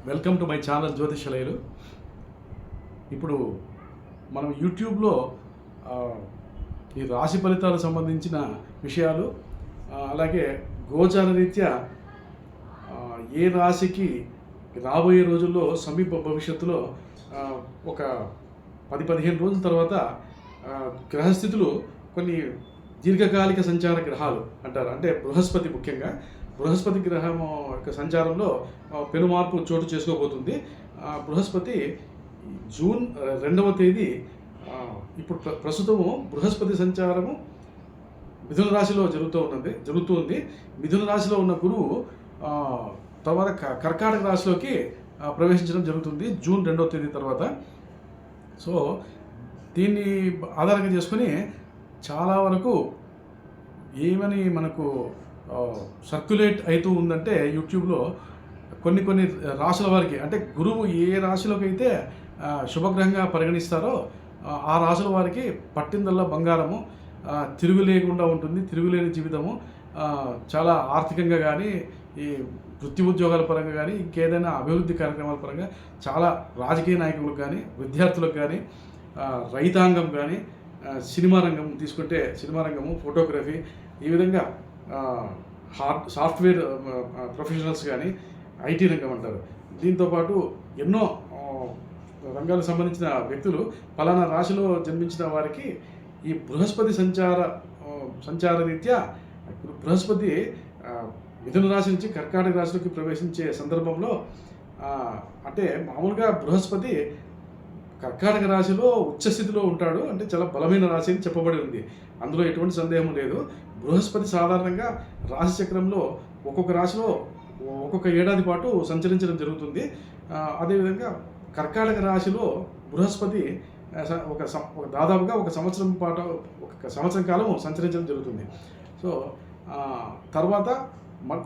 Welcome to my channel జ్యోతిషలయలు. ఇప్పుడు మనం యూట్యూబ్లో ఆ, ఈ రాశి ఫలితాలకు సంబంధించిన విషయాలు, అలాగే గోచార రీత్యా ఆ, ఏ రాశికి రాబోయే రోజుల్లో సమీప భవిష్యత్తులో ఆ, ఒక 10-15 రోజుల తర్వాత గ్రహస్థితులు కొన్ని దీర్ఘకాలిక సంచార గ్రహాలు అంటారు. అంటే బృహస్పతి, ముఖ్యంగా బృహస్పతి గ్రహం యొక్క సంచారంలో పెను మార్పు చోటు చేసుకోబోతుంది. బృహస్పతి జూన్ 2వ తేదీ ఇప్పుడు ప్రస్తుతము బృహస్పతి సంచారము మిథున రాశిలో జరుగుతుంది. మిథున రాశిలో ఉన్న గురువు తర్వాత కర్కాటక రాశిలోకి ప్రవేశించడం జరుగుతుంది జూన్ 2వ తేదీ తర్వాత. సో దీన్ని ఆధారంగా చేసుకొని చాలా వరకు ఏమని మనకు సర్క్యులేట్ అవుతూ ఉందంటే యూట్యూబ్లో కొన్ని రాశుల వారికి, అంటే గురువు ఏ రాశిలోకి అయితే శుభగ్రహంగా పరిగణిస్తారో ఆ రాశుల వారికి పట్టిందల్లా బంగారము, తిరుగు లేకుండా ఉంటుంది, తిరుగులేని జీవితము. చాలా ఆర్థికంగా కానీ, ఈ వృత్తి ఉద్యోగాల పరంగా కానీ, ఇంకేదైనా అభివృద్ధి కార్యక్రమాల పరంగా, చాలా రాజకీయ నాయకులకు కానీ, విద్యార్థులకు కానీ, రైతాంగం కానీ, సినిమా రంగం తీసుకుంటే సినిమా రంగము, ఫోటోగ్రఫీ, ఈ విధంగా సాఫ్ట్వేర్ ప్రొఫెషనల్స్ కానీ, ఐటీ రంగం అంటారు. దీంతోపాటు ఎన్నో రంగాలకు సంబంధించిన వ్యక్తులు పలానా రాశిలో జన్మించిన వారికి ఈ బృహస్పతి సంచార రీత్యా బృహస్పతి మిథున రాశి నుంచి కర్కాటక రాశిలోకి ప్రవేశించే సందర్భంలో, అంటే మామూలుగా బృహస్పతి కర్కాటక రాశిలో ఉచ్చస్థితిలో ఉంటాడు, అంటే చాలా బలమైన రాశి అని చెప్పబడి ఉంది. అందులో ఎటువంటి సందేహం లేదు. బృహస్పతి సాధారణంగా రాశి చక్రంలో ఒక్కొక్క రాశిలో ఒక్కొక్క ఏడాది పాటు సంచరించడం జరుగుతుంది. అదేవిధంగా కర్కాటక రాశిలో బృహస్పతి దాదాపుగా ఒక సంవత్సరం కాలం సంచరించడం జరుగుతుంది. సో తర్వాత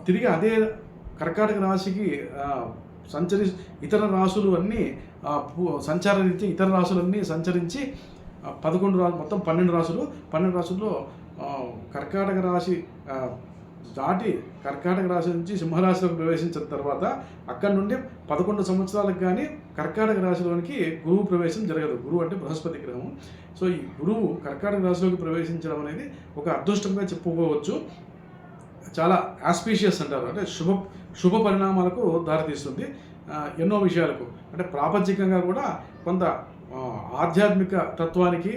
తిరిగి అదే కర్కాటక రాశికి ఇతర రాశులు అన్నీ సంచార రీత్యా ఇతర రాశులన్నీ సంచరించి 11 మొత్తం 12 రాశుల్లో కర్కాటక రాశి దాటి కర్కాటక రాశి నుంచి సింహరాశిలోకి ప్రవేశించిన తర్వాత అక్కడి నుండి 11 సంవత్సరాలకు కానీ కర్కాటక రాశిలోనికి గురువు ప్రవేశం జరగదు. గురువు అంటే బృహస్పతి గ్రహం. సో ఈ గురువు కర్కాటక రాశిలోకి ప్రవేశించడం అనేది ఒక అదృష్టంగా చెప్పుకోవచ్చు. చాలా ఆస్పీషియస్ అంటారు, అంటే శుభ పరిణామాలకు దారితీస్తుంది. ఎన్నో విషయాలకు, అంటే ప్రాపంచికంగా కూడా కొంత ఆధ్యాత్మిక తత్వానికి,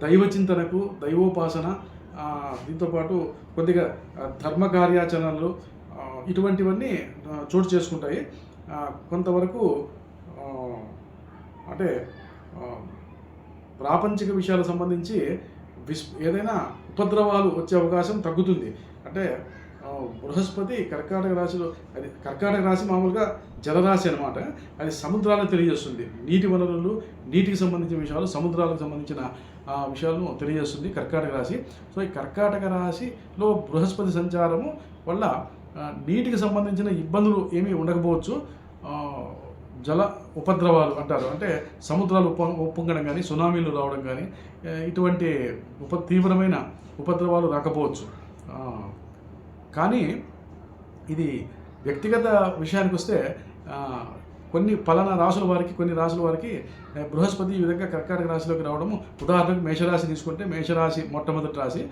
దైవచింతనకు, దైవోపాసన, దీంతోపాటు కొద్దిగా ధర్మ కార్యాచరణలు, ఇటువంటివన్నీ చోటు చేసుకుంటాయి. కొంతవరకు అంటే ప్రాపంచిక విషయాలకు సంబంధించి ఏదైనా ఉపద్రవాలు వచ్చే అవకాశం తగ్గుతుంది. అంటే బృహస్పతి కర్కాటక రాశిలో, అది కర్కాటక రాశి మామూలుగా జలరాశి అనమాట. అది సముద్రాలను తెలియజేస్తుంది. నీటి వనరులు, నీటికి సంబంధించిన విషయాలు, సముద్రాలకు సంబంధించిన విషయాలను తెలియజేస్తుంది కర్కాటక రాశి. సో ఈ కర్కాటక రాశిలో బృహస్పతి సంచారము వల్ల నీటికి సంబంధించిన ఇబ్బందులు ఏమీ ఉండకపోవచ్చు. జల ఉపద్రవాలు అంటారు, అంటే సముద్రాలు ఉప్పొంగడం కానీ, సునామీలు రావడం కానీ, ఇటువంటి తీవ్రమైన ఉపద్రవాలు రాకపోవచ్చు. కానీ ఇది వ్యక్తిగత విషయానికి వస్తే కొన్ని రాశుల వారికి బృహస్పతి ఈ విధంగా కర్కాటక రాశిలోకి రావడము, ఉదాహరణకు మేషరాశి తీసుకుంటే, మేషరాశి మొట్టమొదటి రాశి,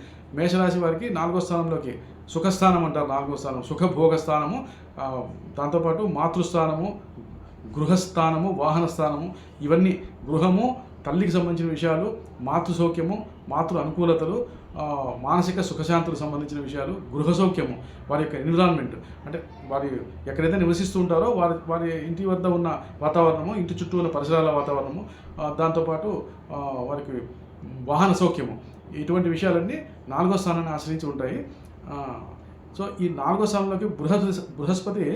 మేషరాశి వారికి 4వ స్థానంలోకి, సుఖస్థానం అంటారు, 4వ స్థానం సుఖభోగ స్థానము, దాంతోపాటు మాతృస్థానము, గృహస్థానము, వాహన స్థానము, ఇవన్నీ గృహము, తల్లికి సంబంధించిన విషయాలు, మాతృ సౌఖ్యము, మాతృ అనుకూలతలు, మానసిక సుఖశాంతులకు సంబంధించిన విషయాలు, గృహ సౌఖ్యము, వారి యొక్క ఎన్విరాన్మెంట్, అంటే వారి ఎక్కడైతే నివసిస్తూ ఉంటారో వారి ఇంటి వద్ద ఉన్న వాతావరణము, ఇంటి చుట్టూ ఉన్న పరిసరాల వాతావరణము, దాంతోపాటు వారికి వాహన సౌఖ్యము, ఇటువంటి విషయాలన్నీ 4వ స్థానాన్ని ఆశ్రయించి ఉంటాయి. సో ఈ 4వ స్థానంలోకి బృహస్పతి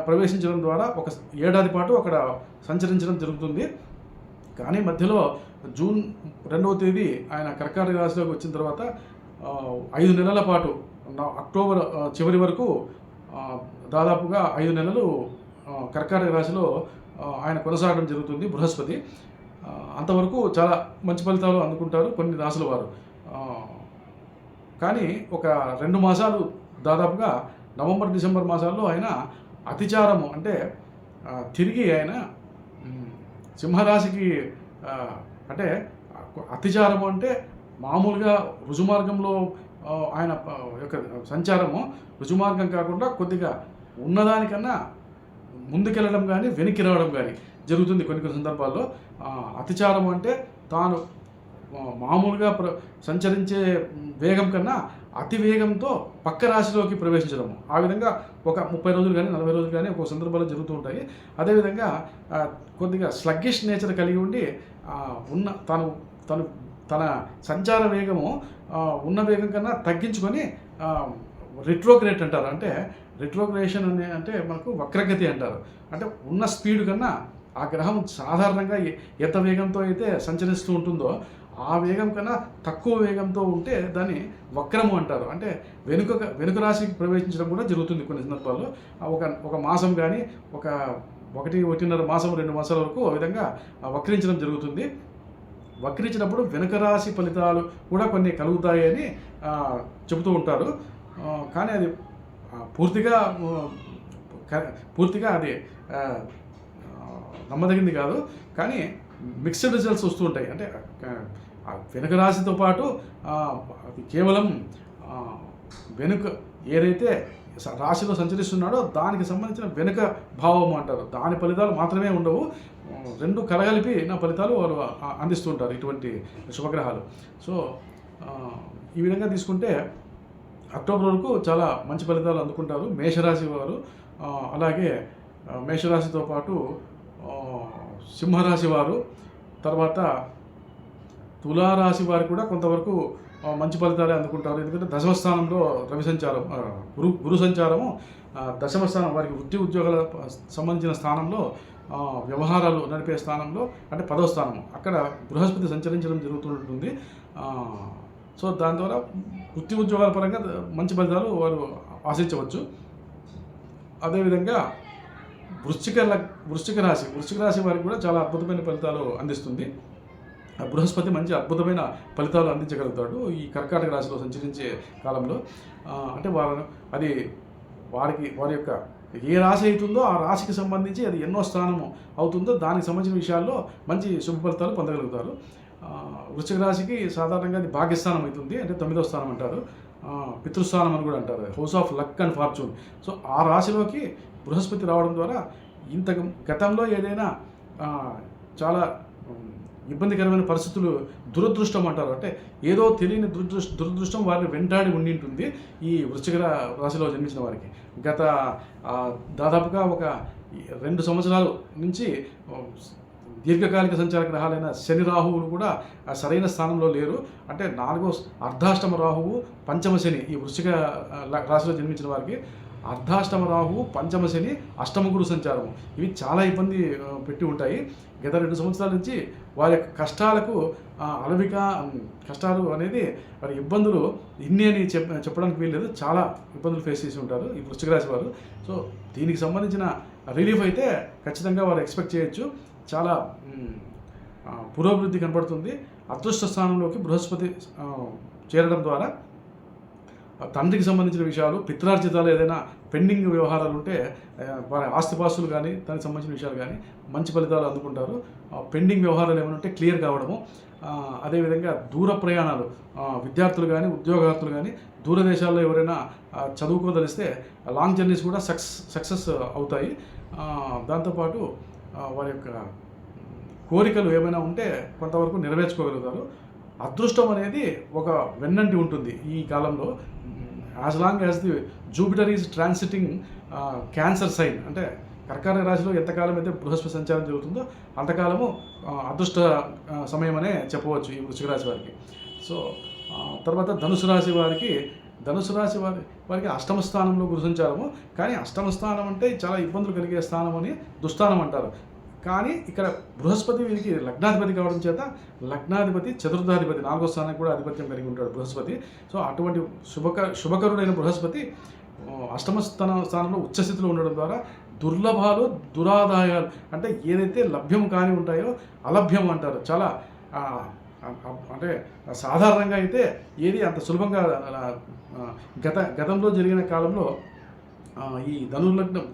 ప్రవేశించడం ద్వారా ఒక ఏడాది పాటు అక్కడ సంచరించడం జరుగుతుంది. కానీ మధ్యలో జూన్ 2వ తేదీ ఆయన కర్కాటక రాశిలోకి వచ్చిన తర్వాత 5 నెలల పాటు, అక్టోబర్ చివరి వరకు దాదాపుగా 5 నెలలు కర్కాటక రాశిలో ఆయన కొనసాగడం జరుగుతుంది బృహస్పతి. అంతవరకు చాలా మంచి ఫలితాలు అందుకుంటారు కొన్ని రాశుల వారు. కానీ ఒక 2 మాసాలు దాదాపుగా నవంబర్, డిసెంబర్ మాసాల్లో ఆయన అతిచారము, అంటే తిరిగి ఆయన మ్, సింహరాశికి ఆ, అంటే అతిచారము అంటే మామూలుగా రుజుమార్గంలో ఆయన యొక్క సంచారము రుజుమార్గం కాకుండా కొద్దిగా ఉన్నదానికన్నా ముందుకెళ్ళడం కానీ వెనక్కి రావడం కానీ జరుగుతుంది కొన్ని కొన్ని సందర్భాల్లో. అతిచారం అంటే తాను మామూలుగా సంచరించే వేగం కన్నా అతి వేగంతో పక్క రాశిలోకి ప్రవేశించడము. ఆ విధంగా ఒక 30 రోజులు కానీ 40 రోజులు కానీ ఒక్కొక్క సందర్భాల్లో జరుగుతూ ఉంటాయి. అదేవిధంగా కొద్దిగా స్లగ్గిష్ నేచర్ కలిగి ఉండి ఉన్న తను తను తన సంచార వేగము ఉన్న వేగం కన్నా తగ్గించుకొని రిట్రోగ్రేట్ అంటారు. అంటే రిట్రోగ్రేషన్ అంటే మనకు వక్రగతి అంటారు. అంటే ఉన్న స్పీడ్ కన్నా ఆ గ్రహం సాధారణంగా ఎంత వేగంతో అయితే సంచరిస్తూ ఉంటుందో ఆ వేగం కన్నా తక్కువ వేగంతో ఉంటే దాన్ని వక్రము అంటారు. అంటే వెనుక రాశికి ప్రవేశించడం కూడా జరుగుతుంది కొన్ని సందర్భాల్లో. ఒక మాసం కానీ ఒక 1.5 మాసం 2 మాసాల వరకు ఆ విధంగా వక్రించడం జరుగుతుంది. వక్రించినప్పుడు వెనుక రాశి ఫలితాలు కూడా కొన్ని కలుగుతాయి అని చెబుతూ ఉంటారు. కానీ అది పూర్తిగా అది నమ్మదగింది కాదు. కానీ మిక్స్డ్ రిజల్ట్స్ వస్తూ ఉంటాయి. అంటే వెనుక రాశితో పాటు అది కేవలం వెనుక ఏదైతే రాశిలో సంచరిస్తున్నాడో దానికి సంబంధించిన వెనుక భావం అంటారు. దాని ఫలితాలు మాత్రమే ఉండవు, రెండు కలగలిపి నా ఫలితాలు వారు అందిస్తుంటారు ఇటువంటి శుభగ్రహాలు. సో ఈ విధంగా తీసుకుంటే అక్టోబర్ వరకు చాలా మంచి ఫలితాలు అందుకుంటారు మేషరాశి వారు. అలాగే మేషరాశితో పాటు సింహరాశి వారు, తర్వాత తులారాశి వారు కూడా కొంతవరకు మంచి ఫలితాలే అందుకుంటారు. ఎందుకంటే దశమ స్థానంలో రవి సంచారం, గురు సంచారము దశమ స్థానం వారికి వృత్తి ఉద్యోగాల సంబంధించిన స్థానంలో, వ్యవహారాలు నడిపే స్థానంలో అంటే 10వ స్థానము అక్కడ బృహస్పతి సంచరించడం జరుగుతుంటుంది. సో దాని ద్వారా వృత్తి ఉద్యోగాల పరంగా మంచి ఫలితాలు వారు ఆశించవచ్చు. అదేవిధంగా వృశ్చిక రాశి వారికి కూడా చాలా అద్భుతమైన ఫలితాలు అందిస్తుంది. బృహస్పతి మంచి అద్భుతమైన ఫలితాలు అందించగలుగుతాడు ఈ కర్కాటక రాశిలో సంచరించే కాలంలో. అంటే వారి యొక్క ఏ రాశి అవుతుందో ఆ రాశికి సంబంధించి అది ఎన్నో స్థానము అవుతుందో దానికి సంబంధించిన విషయాల్లో మంచి శుభ ఫలితాలు పొందగలుగుతారు. వృశ్చిక రాశికి సాధారణంగా అది భాగ్యస్థానం అవుతుంది, అంటే 9వ స్థానం అంటారు, పితృస్థానం అని కూడా అంటారు, house of luck and fortune. So ఆ రాశిలోకి బృహస్పతి రావడం ద్వారా గతంలో ఏదైనా చాలా ఇబ్బందికరమైన పరిస్థితులు, దురదృష్టం అంటారు, అంటే ఏదో తెలియని దురదృష్టం వారిని వెంటాడి ఉండి ఉంటుంది ఈ వృశ్చిక రాశిలో జన్మించిన వారికి. గత దాదాపుగా ఒక 2 సంవత్సరాల నుంచి దీర్ఘకాలిక సంచార గ్రహాలైన శని రాహువులు కూడా సరైన స్థానంలో లేరు. అంటే 4వ అర్ధాష్టమ రాహువు, పంచమ శని ఈ వృశ్చిక రాశిలో జన్మించిన వారికి అర్ధాష్టమ రాహువు, పంచమ శని, అష్టమ గురు సంచారము ఇవి చాలా ఇబ్బంది పెట్టి ఉంటాయి. గత 2 సంవత్సరాల నుంచి వారి యొక్క కష్టాలకు కష్టాలు అనేది వారి ఇబ్బందులు ఇన్ని అని చెప్పడానికి వీల్లేదు, చాలా ఇబ్బందులు ఫేస్ చేసి ఉంటారు ఈ వృశ్చిక రాశి వారు. సో దీనికి సంబంధించిన రిలీఫ్ అయితే ఖచ్చితంగా వారు ఎక్స్పెక్ట్ చేయొచ్చు. చాలా పురోభివృద్ధి కనపడుతుంది. అదృష్ట స్థానంలోకి బృహస్పతి చేరడం ద్వారా తండ్రికి సంబంధించిన విషయాలు, పిత్రార్జితాలు ఏదైనా పెండింగ్ వ్యవహారాలు ఉంటే వారి ఆస్తిపాస్తులు కానీ దానికి సంబంధించిన విషయాలు కానీ మంచి ఫలితాలు అందుకుంటారు. పెండింగ్ వ్యవహారాలు ఏమైనా ఉంటే క్లియర్ కావడము. అదేవిధంగా దూర ప్రయాణాలు, విద్యార్థులు కానీ ఉద్యోగార్థులు కానీ దూరదేశాల్లో ఎవరైనా చదువుకోదలిస్తే లాంగ్ జర్నీస్ కూడా సక్సెస్ అవుతాయి. దాంతోపాటు వారి యొక్క కోరికలు ఏమైనా ఉంటే కొంతవరకు నెరవేర్చుకోగలుగుతారు. అదృష్టం అనేది ఒక వెన్నంటి ఉంటుంది ఈ కాలంలో. As long as the Jupiter is transiting Cancer sign, అంటే కర్కాటక రాశిలో ఎంతకాలం అయితే బృహస్పతి సంచారం జరుగుతుందో అంతకాలము అదృష్ట సమయం అనే చెప్పవచ్చు ఈ వృశ్చిక రాశి వారికి. సో తర్వాత ధనుసు రాశి వారికి అష్టమ స్థానంలో గురు సంచారము. కానీ అష్టమ స్థానం అంటే చాలా ఇబ్బందులు కలిగే స్థానం అని దుస్థానం అంటారు. కానీ ఇక్కడ బృహస్పతి వీరికి లగ్నాధిపతి కావడం చేత లగ్నాధిపతి చతుర్థాధిపతి 4వ స్థానానికి కూడా ఆధిపత్యం కలిగి ఉంటాడు బృహస్పతి. సో అటువంటి శుభకరుడైన బృహస్పతి అష్టమ స్థానంలో ఉచ్చస్థితిలో ఉండడం ద్వారా దుర్లభాలు, దురాదాయాలు, అంటే ఏదైతే లభ్యం కాని ఉంటాయో అలభ్యం అంటారు. చాలా అంటే సాధారణంగా అయితే ఏది అంత సులభంగా గతంలో జరిగిన కాలంలో ఈ ధనుర్లగ్నం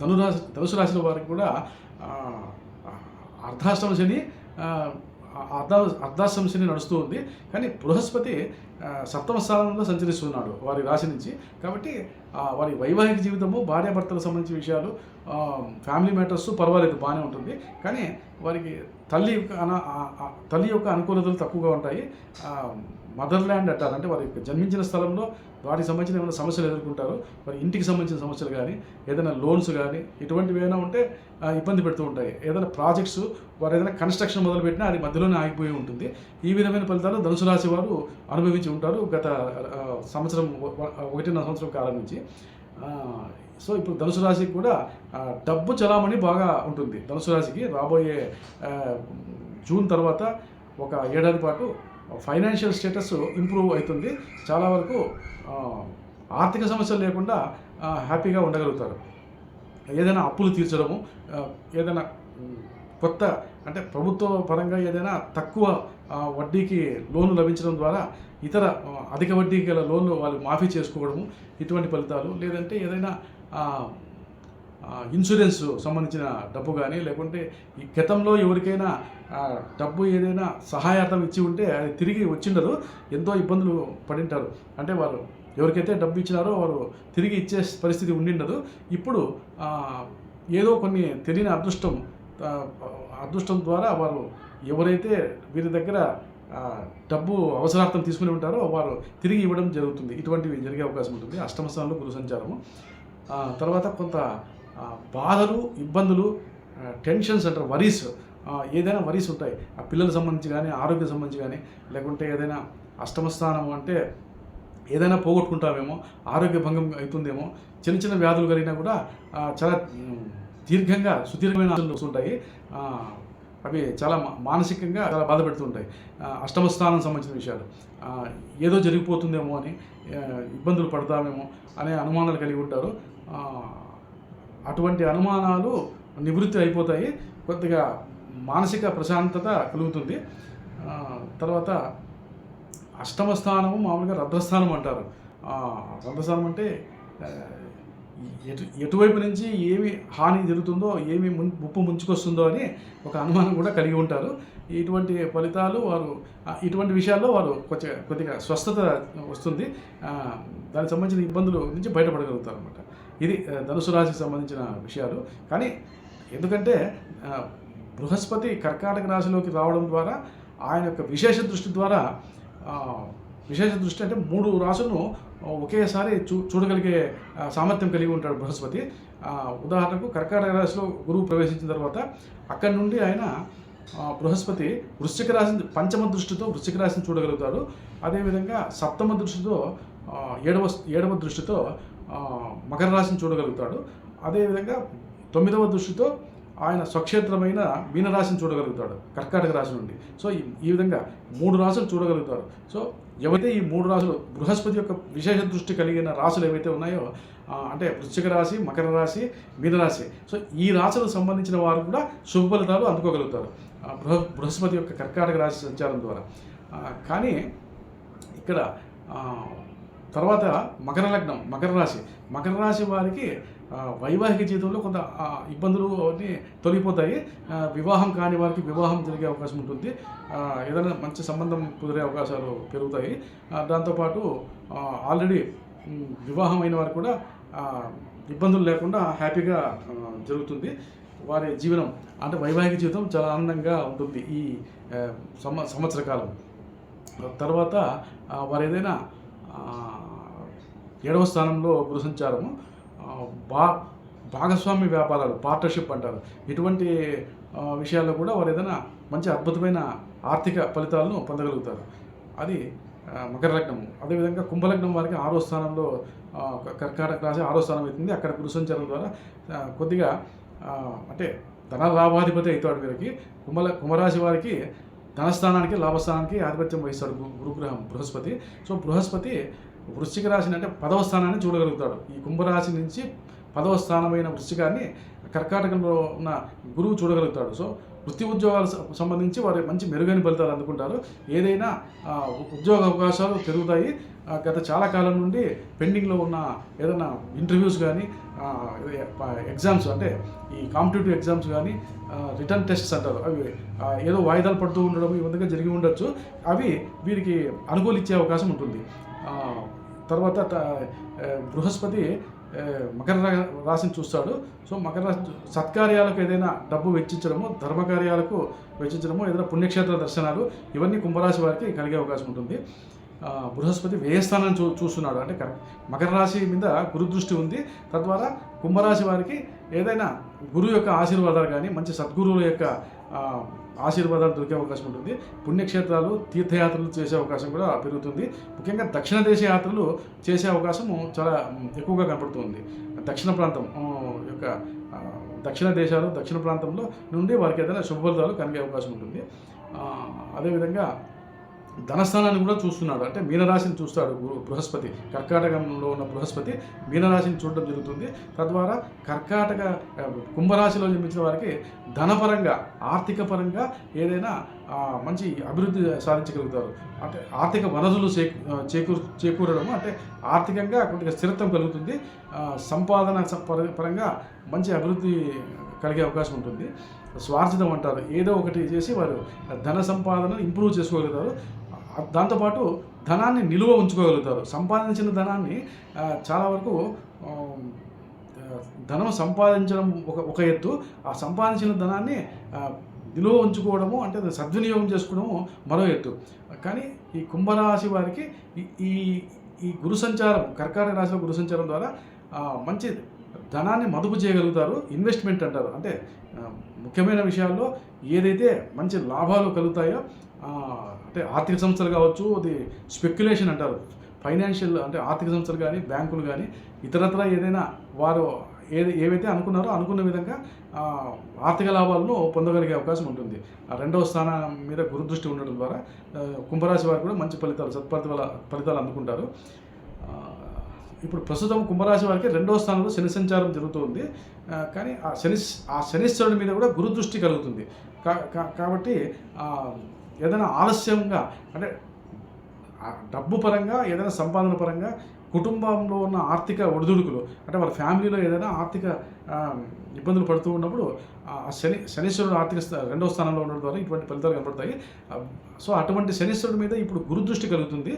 ధనుసు రాశిల వారికి కూడా ఆ, అర్ధాష్టమ శని ఆ, అర్ధాష్టమ శని నడుస్తూ ఉంది. కానీ బృహస్పతి సప్తమ స్థానంలో సంచరిస్తున్నాడు వారి రాశి నుంచి. కాబట్టి వారి వైవాహిక జీవితము, భార్యాభర్తలకు సంబంధించిన విషయాలు, ఫ్యామిలీ మ్యాటర్స్ పర్వాలేదు, బాగానే ఉంటుంది. కానీ వారికి తల్లి యొక్క అనుకూలతలు తక్కువగా ఉంటాయి. మదర్ ల్యాండ్ అంటారు, అంటే వారి జన్మించిన స్థలంలో వాటికి సంబంధించిన ఏమైనా సమస్యలు ఎదుర్కొంటారు. వారి ఇంటికి సంబంధించిన సమస్యలు కానీ, ఏదైనా లోన్స్ కానీ, ఇటువంటివి ఏమైనా ఉంటే ఇబ్బంది పెడుతూ ఉంటాయి. ఏదైనా ప్రాజెక్ట్స్ వారు ఏదైనా కన్స్ట్రక్షన్ మొదలుపెట్టినా అది మధ్యలోనే ఆగిపోయి ఉంటుంది. ఈ విధమైన ఫలితాలు ధనుసు రాశి వారు అనుభవించి ఉంటారు గత సంవత్సరం, 1.5 సంవత్సరం కాలం నుంచి. సో ఇప్పుడు ధనుసు రాశికి కూడా డబ్బు చలామణి బాగా ఉంటుంది. ధనుసు రాశికి రాబోయే జూన్ తర్వాత ఒక ఏడాది పాటు ఫైనాన్షియల్ స్టేటస్ ఇంప్రూవ్ అవుతుంది. చాలా వరకు ఆర్థిక సమస్యలు లేకుండా హ్యాపీగా ఉండగలుగుతారు. ఏదైనా అప్పులు తీర్చడము, ఏదైనా కొత్త అంటే ప్రభుత్వ పరంగా ఏదైనా తక్కువ వడ్డీకి లోన్లు లభించడం ద్వారా ఇతర అధిక వడ్డీకి గల లోన్లు వాళ్ళు మాఫీ చేసుకోవడము, ఇటువంటి ఫలితాలు. లేదంటే ఏదైనా ఇన్సూరెన్స్ సంబంధించిన డబ్బు కానీ, లేకుంటే ఈ గతంలో ఎవరికైనా డబ్బు ఏదైనా సహాయార్థం ఇచ్చి ఉంటే అది తిరిగి వచ్చిండదు, ఎంతో ఇబ్బందులు పడింటారు. అంటే వారు ఎవరికైతే డబ్బు ఇచ్చినారో వారు తిరిగి ఇచ్చే పరిస్థితి ఉండిండదు. ఇప్పుడు ఏదో కొన్ని తెలియని అదృష్టం ద్వారా వారు ఎవరైతే వీరి దగ్గర డబ్బు అవసరార్థం తీసుకుని ఉంటారో వారు తిరిగి ఇవ్వడం జరుగుతుంది. ఇటువంటివి జరిగే అవకాశం ఉంటుంది. అష్టమ స్థానంలో గురు సంచారము. తర్వాత కొంత బాధలు, ఇబ్బందులు, టెన్షన్స్ అంటారు, వరీస్, ఏదైనా వరీస్ ఉంటాయి. ఆ పిల్లలకు సంబంధించి కానీ, ఆరోగ్యం సంబంధించి కానీ, లేకుంటే ఏదైనా అష్టమ స్థానం అంటే ఏదైనా పోగొట్టుకుంటామేమో, ఆరోగ్య భంగం అవుతుందేమో, చిన్న చిన్న వ్యాధులు కలిగినా కూడా చాలా సుదీర్ఘమైన వస్తుంటాయి. అవి చాలా మానసికంగా చాలా బాధ పెడుతుంటాయి. అష్టమ స్థానం సంబంధించిన విషయాలు ఏదో జరిగిపోతుందేమో అని, ఇబ్బందులు పడతామేమో అనే అనుమానాలు కలిగి ఉంటారు. అటువంటి అనుమానాలు నివృత్తి అయిపోతాయి. కొద్దిగా మానసిక ప్రశాంతత కలుగుతుంది. తర్వాత అష్టమ స్థానము మామూలుగా రద్రస్థానం అంటారు. రద్రస్థానం అంటే ఎటువైపు నుంచి ఏమి హాని జరుగుతుందో, ఏమి ముప్పు ముంచుకొస్తుందో అని ఒక అనుమానం కూడా కలిగి ఉంటారు. ఇటువంటి ఫలితాలు వారు ఇటువంటి విషయాల్లో వారు కొద్దిగా స్వస్థత వస్తుంది. దానికి సంబంధించిన ఇబ్బందుల నుంచి బయటపడగలుగుతారు అన్నమాట. ఇది ధనుసు రాశికి సంబంధించిన విషయాలు. కానీ ఎందుకంటే బృహస్పతి కర్కాటక రాశిలోకి రావడం ద్వారా ఆయన యొక్క విశేష దృష్టి అంటే 3 రాశులను ఒకేసారి చూడగలిగే సామర్థ్యం కలిగి ఉంటాడు బృహస్పతి. ఉదాహరణకు కర్కాటక రాశిలో గురువు ప్రవేశించిన తర్వాత అక్కడి నుండి ఆయన బృహస్పతి వృశ్చిక రాశిని పంచమ దృష్టితో వృశ్చిక రాశిని చూడగలుగుతాడు. అదేవిధంగా సప్తమ దృష్టితో ఏడవ దృష్టితో మకర రాశిని చూడగలుగుతాడు. అదేవిధంగా 9వ దృష్టితో ఆయన స్వక్షేత్రమైన మీనరాశిని చూడగలుగుతాడు కర్కాటక రాశి నుండి. సో ఈ విధంగా 3 రాశులు చూడగలుగుతారు. సో ఎవరైతే ఈ 3 రాశులు బృహస్పతి యొక్క విశేష దృష్టి కలిగిన రాశులు ఏవైతే ఉన్నాయో, అంటే వృశ్చిక రాశి, మకర రాశి, మీనరాశి, సో ఈ రాశులకు సంబంధించిన వారు కూడా శుభ ఫలితాలు అందుకోగలుగుతారు బృహస్పతి యొక్క కర్కాటక రాశి సంచారం ద్వారా. కానీ ఇక్కడ తర్వాత మకర రాశి వారికి వైవాహిక జీవితంలో కొంత ఇబ్బందులు అవన్నీ తొలగిపోతాయి. వివాహం కాని వారికి వివాహం జరిగే అవకాశం ఉంటుంది. ఏదైనా మంచి సంబంధం కుదిరే అవకాశాలు పెరుగుతాయి. దాంతోపాటు ఆల్రెడీ వివాహం అయిన వారికి కూడా ఇబ్బందులు లేకుండా హ్యాపీగా జరుగుతుంది. వారి జీవనం అంటే వైవాహిక జీవితం చాలా ఆనందంగా ఉంటుంది ఈ సంవత్సర కాలం. తర్వాత వారు ఏదైనా 7వ స్థానంలో గురు సంచారము, భాగస్వామ్య వ్యాపారాలు, పార్ట్నర్షిప్ అంటారు, ఇటువంటి విషయాల్లో కూడా వారు ఏదైనా మంచి అద్భుతమైన ఆర్థిక ఫలితాలను పొందగలుగుతారు. అది మకర లగ్నము. అదేవిధంగా కుంభలగ్నం వారికి 6వ స్థానంలో కర్కాటక రాశి 6వ స్థానం అవుతుంది. అక్కడ గురు సంచారం ద్వారా కొద్దిగా అంటే ధన లాభాధిపతి అవుతాడు వీరికి. కుంభరాశి వారికి ధనస్థానానికి, లాభస్థానానికి ఆధిపత్యం వహిస్తాడు గురుగ్రహం బృహస్పతి. సో బృహస్పతి వృశ్చిక రాశిని అంటే 10వ స్థానాన్ని చూడగలుగుతాడు. ఈ కుంభరాశి నుంచి 10వ స్థానమైన వృశ్చికాన్ని కర్కాటకంలో ఉన్న గురువు చూడగలుగుతాడు. సో వృత్తి ఉద్యోగాలకు సంబంధించి వారు మంచి మెరుగైన ఫలితాలు అందుకుంటారు. ఏదైనా ఉద్యోగ అవకాశాలు పెరుగుతాయి. గత చాలా కాలం నుండి పెండింగ్లో ఉన్న ఏదైనా ఇంటర్వ్యూస్ కానీ ఎగ్జామ్స్ అంటే ఈ కాంపిటేటివ్ ఎగ్జామ్స్ కానీ రిటర్న్ టెస్ట్స్ అంటారు, అవి ఏదో వాయిదాలు పడుతూ ఉండడం ఈ విధంగా జరిగి ఉండొచ్చు. అవి వీరికి అనుకూలించే అవకాశం ఉంటుంది. తర్వాత బృహస్పతి మకర రాశిని చూస్తాడు. సో మకర రాశి సత్కార్యాలకు ఏదైనా డబ్బు వెచ్చించడము, ధర్మకార్యాలకు వెచ్చించడము, ఏదైనా పుణ్యక్షేత్ర దర్శనాలు, ఇవన్నీ కుంభరాశి వారికి కలిగే అవకాశం ఉంటుంది. బృహస్పతి వ్యయస్థానాన్ని చూస్తున్నాడు, అంటే మకర రాశి మీద గురుదృష్టి ఉంది. తద్వారా కుంభరాశి వారికి ఏదైనా గురువు యొక్క ఆశీర్వాదాలు కానీ మంచి సద్గురువుల యొక్క ఆశీర్వాదాలు దొరికే అవకాశం ఉంటుంది. పుణ్యక్షేత్రాలు, తీర్థయాత్రలు చేసే అవకాశం కూడా పెరుగుతుంది. ముఖ్యంగా దక్షిణ దేశ యాత్రలు చేసే అవకాశం చాలా ఎక్కువగా కనపడుతుంది. దక్షిణ ప్రాంతం యొక్క దక్షిణ దేశాలు, దక్షిణ ప్రాంతంలో నుండి వారికి ఏదైనా శుభ ఫలితాలు కలిగే అవకాశం ఉంటుంది. అదేవిధంగా ధనస్థానాన్ని కూడా చూస్తున్నాడు, అంటే మీనరాశిని చూస్తాడు బృహస్పతి. కర్కాటకంలో ఉన్న బృహస్పతి మీనరాశిని చూడడం జరుగుతుంది. తద్వారా కుంభరాశిలో జన్మించిన వారికి ధనపరంగా, ఆర్థిక పరంగా ఏదైనా మంచి అభివృద్ధి సాధించగలుగుతారు. అంటే ఆర్థిక వనరులు చేకూరడము, అంటే ఆర్థికంగా కొద్దిగా స్థిరత్వం కలుగుతుంది. సంపాదన పరంగా మంచి అభివృద్ధి కలిగే అవకాశం ఉంటుంది. స్వార్జితం అంటారు, ఏదో ఒకటి చేసి వారు ధన సంపాదనను ఇంప్రూవ్ చేసుకోగలుగుతారు. దాంతోపాటు ధనాన్ని నిలువ ఉంచుకోగలుగుతారు. సంపాదించిన ధనాన్ని చాలా వరకు ధనం సంపాదించడం ఒక ఎత్తు, ఆ సంపాదించిన ధనాన్ని నిలువ ఉంచుకోవడము, అంటే సద్వినియోగం చేసుకోవడము మరో ఎత్తు. కానీ ఈ కుంభరాశి వారికి ఈ గురు సంచారం, కర్కాటక రాశిలో గురు సంచారం ద్వారా మంచి ధనాన్ని మదుపు చేయగలుగుతారు. ఇన్వెస్ట్మెంట్ అంటారు, అంటే ముఖ్యమైన విషయాల్లో ఏదైతే మంచి లాభాలు కలుగుతాయో, అంటే ఆర్థిక సంస్థలు కావచ్చు, అది స్పెక్యులేషన్ అంటారు, ఫైనాన్షియల్ అంటే ఆర్థిక సంస్థలు కానీ బ్యాంకులు కానీ ఇతరత్ర ఏదైనా వారు ఏవైతే అనుకున్నారో అనుకున్న విధంగా ఆర్థిక లాభాలను పొందగలిగే అవకాశం ఉంటుంది. రెండవ స్థానం మీద గురుదృష్టి ఉండడం ద్వారా కుంభరాశి వారు కూడా మంచి ఫలితాలు అందుకుంటారు. ఇప్పుడు ప్రస్తుతం కుంభరాశి వారికి రెండవ స్థానంలో శని సంచారం జరుగుతుంది. కానీ ఆ శనిశ్వరుడి మీద కూడా గురుదృష్టి కలుగుతుంది. కాబట్టి ఏదైనా ఆలస్యంగా, అంటే డబ్బు పరంగా, ఏదైనా సంపాదన పరంగా, కుటుంబంలో ఉన్న ఆర్థిక ఒడిదుడుకులు, అంటే వాళ్ళ ఫ్యామిలీలో ఏదైనా ఆర్థిక ఇబ్బందులు పడుతూ ఉన్నప్పుడు శనీశ్వరుడు రెండవ స్థానంలో ఉండడం ద్వారా ఇటువంటి ఫలితాలు కనపడతాయి. సో అటువంటి శనీశ్వరుడి మీద ఇప్పుడు గురుదృష్టి కలుగుతుంది.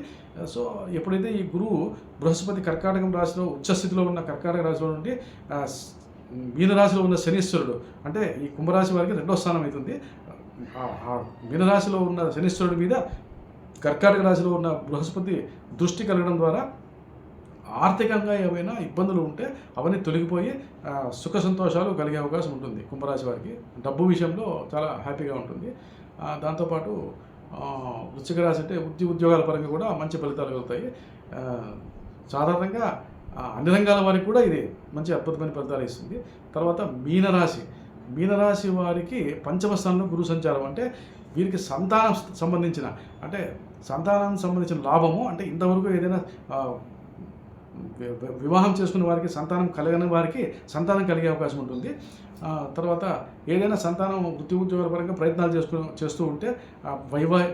సో ఎప్పుడైతే ఈ గురువు బృహస్పతి కర్కాటకం రాశిలో ఉచ్చస్థితిలో ఉన్న కర్కాటక రాశిలో నుండి మీనరాశిలో ఉన్న శనీశ్వరుడు, అంటే ఈ కుంభరాశి వారికి రెండవ స్థానం అవుతుంది. మీనరాశిలో ఉన్న శనీశ్వరుడి మీద కర్కాటక రాశిలో ఉన్న బృహస్పతి దృష్టి కలగడం ద్వారా ఆర్థికంగా ఏమైనా ఇబ్బందులు ఉంటే అవన్నీ తొలగిపోయి సుఖ సంతోషాలు కలిగే అవకాశం ఉంటుంది. కుంభరాశి వారికి డబ్బు విషయంలో చాలా హ్యాపీగా ఉంటుంది. దాంతోపాటు వృశ్చిక రాశి అంటే ఉద్యోగాల పరంగా కూడా మంచి ఫలితాలు కలుగుతాయి. సాధారణంగా అన్ని రంగాల వారికి కూడా ఇది మంచి అద్భుతమైన ఫలితాలు ఇస్తుంది. తర్వాత మీనరాశి వారికి పంచమ స్థానంలో గురు సంచారం, అంటే వీరికి సంతానానికి సంబంధించిన లాభము, అంటే ఇంతవరకు ఏదైనా వివాహం చేసుకున్న వారికి సంతానం కలగని వారికి సంతానం కలిగే అవకాశం ఉంటుంది. తర్వాత ఏదైనా సంతానం వృత్తి ఉద్యోగాల పరంగా ప్రయత్నాలు చేస్తూ ఉంటే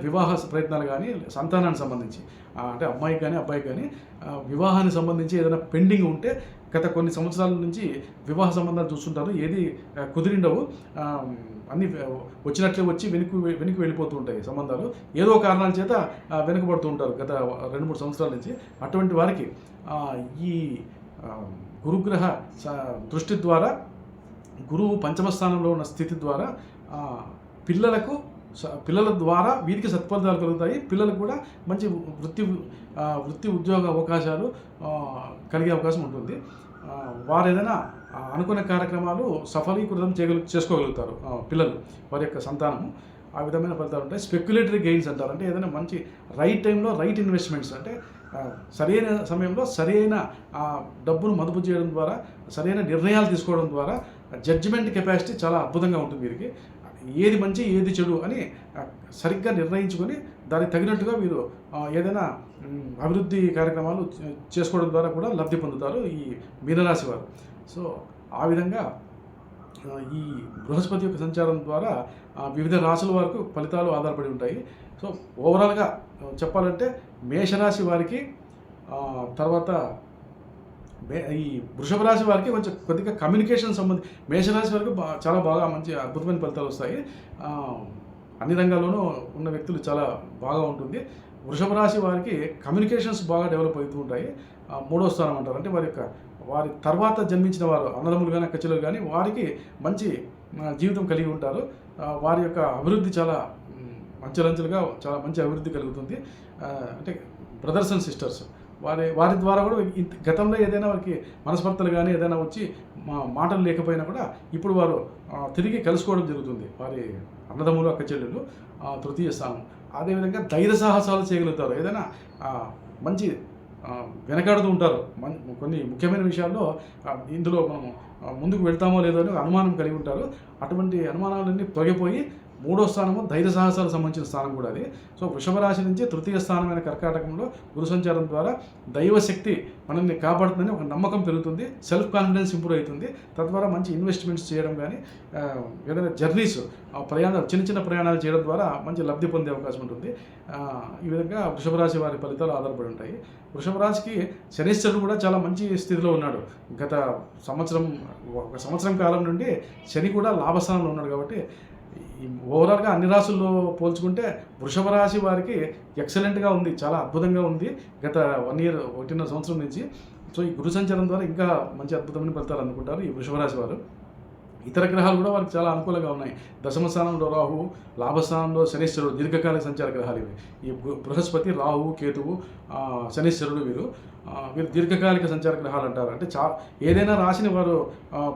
వివాహ ప్రయత్నాలు కానీ సంతానానికి సంబంధించి, అంటే అమ్మాయికి కానీ అబ్బాయికి కానీ వివాహానికి సంబంధించి ఏదైనా పెండింగ్ ఉంటే గత కొన్ని సంవత్సరాల నుంచి వివాహ సంబంధాలు చూస్తుంటారు, ఏది కుదిరిండవు, అన్నీ వచ్చినట్లే వచ్చి వెనక్కి వెళ్ళిపోతూ ఉంటాయి సంబంధాలు, ఏదో కారణాల చేత వెనుకబడుతూ ఉంటారు గత 2-3 సంవత్సరాల నుంచి. అటువంటి వారికి ఈ గురుగ్రహ దృష్టి ద్వారా, గురువు పంచమ స్థానంలో ఉన్న స్థితి ద్వారా పిల్లల ద్వారా వీరికి సత్ఫలితాలు కలుగుతాయి. పిల్లలకు కూడా మంచి వృత్తి ఉద్యోగ అవకాశాలు కలిగే అవకాశం ఉంటుంది. వారు ఏదైనా అనుకున్న కార్యక్రమాలు సఫలీకృతం చేసుకోగలుగుతారు పిల్లలు, వారి యొక్క సంతానము. ఆ విధమైన ఫలితాలు ఉంటాయి. స్పెక్యులేటరీ గెయిన్స్ అంటారు, అంటే ఏదైనా మంచి రైట్ టైంలో రైట్ ఇన్వెస్ట్మెంట్స్, అంటే సరైన సమయంలో సరైన డబ్బును మదుపు చేయడం ద్వారా, సరైన నిర్ణయాలు తీసుకోవడం ద్వారా జడ్జిమెంట్ కెపాసిటీ చాలా అద్భుతంగా ఉంటుంది వీరికి. ఏది మంచి ఏది చెడు అని సరిగ్గా నిర్ణయించుకొని దానికి తగినట్టుగా వీరు ఏదైనా అభివృద్ధి కార్యక్రమాలు చేసుకోవడం ద్వారా కూడా లబ్ధి పొందుతారు ఈ మీనరాశి వారు. సో ఆ విధంగా ఈ బృహస్పతి యొక్క సంచారం ద్వారా వివిధ రాశుల వరకు ఫలితాలు ఆధారపడి ఉంటాయి. సో ఓవరాల్గా చెప్పాలంటే మేషరాశి వారికి తర్వాత ఈ వృషభ రాశి వారికి కొంచెం కొద్దిగా కమ్యూనికేషన్ మేషరాశి వారికి చాలా బాగా మంచి అద్భుతమైన ఫలితాలు వస్తాయి. అన్ని రంగాల్లోనూ ఉన్న వ్యక్తులు చాలా బాగా ఉంటుంది. వృషభ రాశి వారికి కమ్యూనికేషన్స్ బాగా డెవలప్ అవుతూ ఉంటాయి. మూడో స్థానం అంటారు, అంటే వారి తర్వాత జన్మించిన వారు అన్నదమ్ములు కానీ అక్కచెల్లెలు కానీ వారికి మంచి జీవితం కలిగి ఉంటారు. వారి యొక్క అభివృద్ధి చాలా అంచెలంచెలుగా చాలా మంచి అభివృద్ధి కలుగుతుంది. అంటే బ్రదర్స్ అండ్ సిస్టర్స్ వారి ద్వారా కూడా గతంలో ఏదైనా వారికి మనస్పర్ధలు కానీ ఏదైనా వచ్చి మాటలు లేకపోయినా కూడా ఇప్పుడు వారు తిరిగి కలుసుకోవడం జరుగుతుంది. వారి అన్నదమ్ములు అక్కచెల్లెలు తృతీయ స్థానం. అదేవిధంగా ధైర్య సాహసాలు చేయగలుగుతారు. ఏదైనా మంచి వెనకాడుతూ ఉంటారు. కొన్ని ముఖ్యమైన విషయాల్లో ఇందులో మనం ముందుకు వెళ్తామో లేదో అని అనుమానం కలిగి ఉంటారు. అటువంటి అనుమానాలన్నీ తొలగిపోయి మూడో స్థానము ధైర్య సాహసాలకు సంబంధించిన స్థానం కూడా అది. సో వృషభ రాశి నుంచి తృతీయ స్థానమైన కర్కాటకంలో గురు సంచారం ద్వారా దైవశక్తి మనల్ని కాపాడుతుందని ఒక నమ్మకం పెరుగుతుంది. సెల్ఫ్ కాన్ఫిడెన్స్ ఇంప్రూవ్ అవుతుంది. తద్వారా మంచి ఇన్వెస్ట్మెంట్స్ చేయడం కానీ ఏదైనా జర్నీస్ ప్రయాణాలు చిన్న చిన్న ప్రయాణాలు చేయడం ద్వారా మంచి లబ్ధి పొందే అవకాశం ఉంటుంది. ఈ విధంగా వృషభ రాశి వారి ఫలితాలు ఆధారపడి ఉంటాయి. వృషభ రాశికి శనీశ్వరుడు కూడా చాలా మంచి స్థితిలో ఉన్నాడు. గత ఒక సంవత్సరం కాలం నుండి శని కూడా లాభస్థానంలో ఉన్నాడు. కాబట్టి ఓవరాల్గా అన్ని రాశుల్లో పోల్చుకుంటే వృషభ రాశి వారికి ఎక్సలెంట్గా ఉంది, చాలా అద్భుతంగా ఉంది గత 1 year 1.5 సంవత్సరం నుంచి. సో ఈ గురు సంచారం ద్వారా ఇంకా మంచి అద్భుతమైన ఫలితాలు అందుకుంటారు ఈ వృషభ రాశి వారు. ఇతర గ్రహాలు కూడా వారికి చాలా అనుకూలంగా ఉన్నాయి. దశమ స్థానంలో రాహు, లాభస్థానంలో శనీశ్వరుడు, దీర్ఘకాలిక సంచార గ్రహాలు ఇవి. ఈ బృహస్పతి, రాహువు, కేతువు, శనీశ్వరుడు వీరు దీర్ఘకాలిక సంచార గ్రహాలు అంటారు. అంటే ఏదైనా రాశిని వారు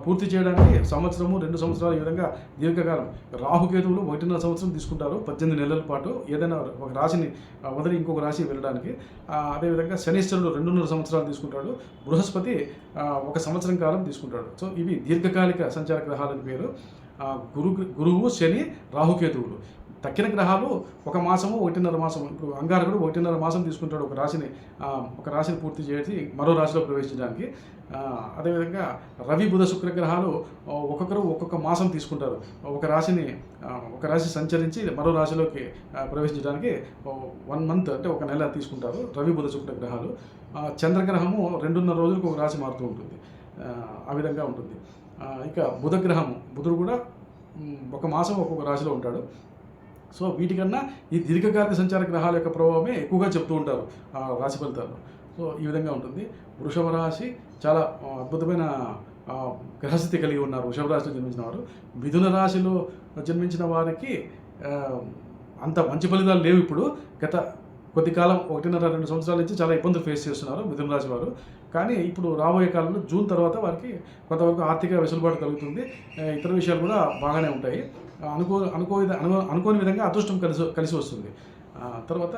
పూర్తి చేయడానికి 1 సంవత్సరము 2 సంవత్సరాలు ఈ విధంగా దీర్ఘకాలం. రాహుకేతువులు 1.5 సంవత్సరం తీసుకుంటారు, 18 నెలల పాటు ఏదైనా ఒక రాశిని వదిలి ఇంకొక రాశి వెళ్ళడానికి. అదేవిధంగా శనీశ్వరుడు 2.5 సంవత్సరాలు తీసుకుంటాడు. బృహస్పతి 1 సంవత్సరం కాలం తీసుకుంటాడు. సో ఇవి దీర్ఘకాలిక సంచార గ్రహాలని పేరు. గురువు, శని, రాహుకేతువులు. తక్కిన గ్రహాలు 1 మాసము 1.5 మాసం. ఇప్పుడు అంగారకుడు 1.5 మాసం తీసుకుంటాడు ఒక రాశిని పూర్తి చేసి మరో రాశిలో ప్రవేశించడానికి. అదేవిధంగా రవి, బుధ, శుక్ర గ్రహాలు ఒక్కొక్కరు ఒక్కొక్క మాసం తీసుకుంటారు. ఒక రాశి సంచరించి మరో రాశిలోకి ప్రవేశించడానికి 1 month అంటే 1 నెల తీసుకుంటారు రవి, బుధ, శుక్ర గ్రహాలు. చంద్రగ్రహము 2.5 రోజులకు ఒక రాశి మారుతూ ఉంటుంది. ఆ విధంగా ఉంటుంది. ఇక బుధుడు కూడా 1 మాసం ఒక్కొక్క రాశిలో ఉంటాడు. సో వీటికన్నా ఈ దీర్ఘకాలిక సంచార గ్రహాల యొక్క ప్రభావమే ఎక్కువగా చెప్తూ ఉంటారు రాశి ఫలితాల్లో. సో ఈ విధంగా ఉంటుంది. వృషభ రాశి చాలా అద్భుతమైన గ్రహస్థితి కలిగి ఉన్నారు వృషభ రాశిలో జన్మించిన వారు. మిథున రాశిలో జన్మించిన వారికి అంత మంచి ఫలితాలు లేవు. ఇప్పుడు గత కొద్ది కాలం 1.5-2 సంవత్సరాల నుంచి చాలా ఇబ్బందులు ఫేస్ చేస్తున్నారు మిథున రాశి వారు. కానీ ఇప్పుడు రాబోయే కాలంలో జూన్ తర్వాత వారికి కొంతవరకు ఆర్థిక వెసులుబాటు కలుగుతుంది. ఇతర విషయాలు కూడా బాగానే ఉంటాయి. అనుకోని విధంగా అదృష్టం కలిసి వస్తుంది. తర్వాత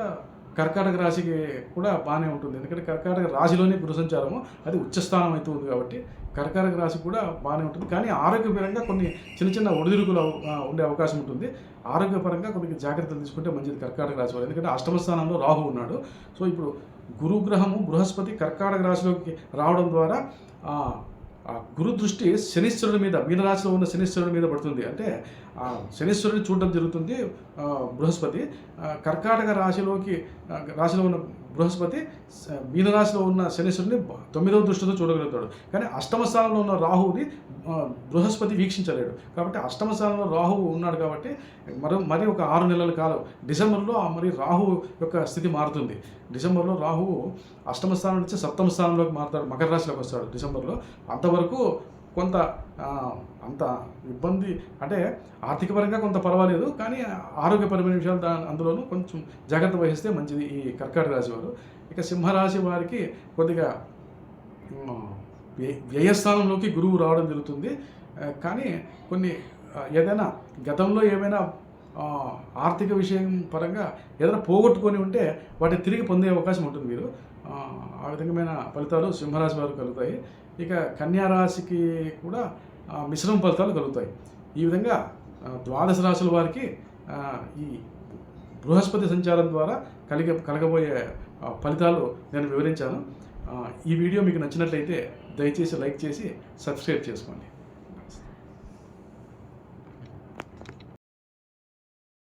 కర్కాటక రాశికి కూడా బాగానే ఉంటుంది. ఎందుకంటే కర్కాటక రాశిలోనే గురు సంచారము అది ఉచ్చస్థానం అవుతుంది కాబట్టి కర్కాటక రాశి కూడా బాగానే ఉంటుంది. కానీ ఆరోగ్యపరంగా కొన్ని చిన్న ఒడిదుడుకులు ఉండే అవకాశం ఉంటుంది. ఆరోగ్యపరంగా కొద్దిగా జాగ్రత్తలు తీసుకుంటే మంచిది కర్కాటక రాశి వారు. ఎందుకంటే 8వ స్థానంలో రాహు ఉన్నాడు. సో ఇప్పుడు గురుగ్రహము బృహస్పతి కర్కాటక రాశిలోకి రావడం ద్వారా గురు దృష్టి శనీశ్వరుడి మీద, మీనరాశిలో ఉన్న శనీశ్వరుడి మీద పడుతుంది. అంటే శనీశ్వరుడిని చూడడం జరుగుతుంది బృహస్పతి. కర్కాటక రాశిలో ఉన్న బృహస్పతి మీనరాశిలో ఉన్న శనీశ్వరుని 9వ దృష్టితో చూడగలుగుతాడు. కానీ 8వ స్థానంలో ఉన్న రాహువుని బృహస్పతి వీక్షించలేడు. కాబట్టి 8వ స్థానంలో రాహువు ఉన్నాడు కాబట్టి మరి ఒక 6 నెలల కాలం డిసెంబర్లో మరి రాహువు యొక్క స్థితి మారుతుంది. డిసెంబర్లో రాహువు 8వ స్థానం నుంచి 7వ స్థానంలోకి మారుతాడు, మకర రాశిలోకి వస్తాడు డిసెంబర్లో. అంతవరకు కొంత అంత ఇబ్బంది, అంటే ఆర్థికపరంగా కొంత పర్వాలేదు, కానీ ఆరోగ్యపరమైన విషయాలు అందులోనూ కొంచెం జాగ్రత్త వహిస్తే మంచిది ఈ కర్కాటక రాశి వారు. ఇక సింహరాశి వారికి కొద్దిగా వ్యయస్థానంలోకి గురువు రావడం జరుగుతుంది. కానీ కొన్ని ఏదైనా గతంలో ఏమైనా ఆర్థిక విషయం పరంగా ఏదైనా పోగొట్టుకొని ఉంటే వాటిని తిరిగి పొందే అవకాశం ఉంటుంది. మీరు ఆ విధమైన ఫలితాలు సింహరాశి వారికి కలుగుతాయి. ఇక కన్యారాశికి కూడా మిశ్రమ ఫలితాలు కలుగుతాయి. ఈ విధంగా 12 రాశుల వారికి ఈ బృహస్పతి సంచారం ద్వారా కలగబోయే ఫలితాలు నేను వివరించాను. ఈ వీడియో మీకు నచ్చినట్లయితే దయచేసి లైక్ చేసి సబ్స్క్రైబ్ చేసుకోండి.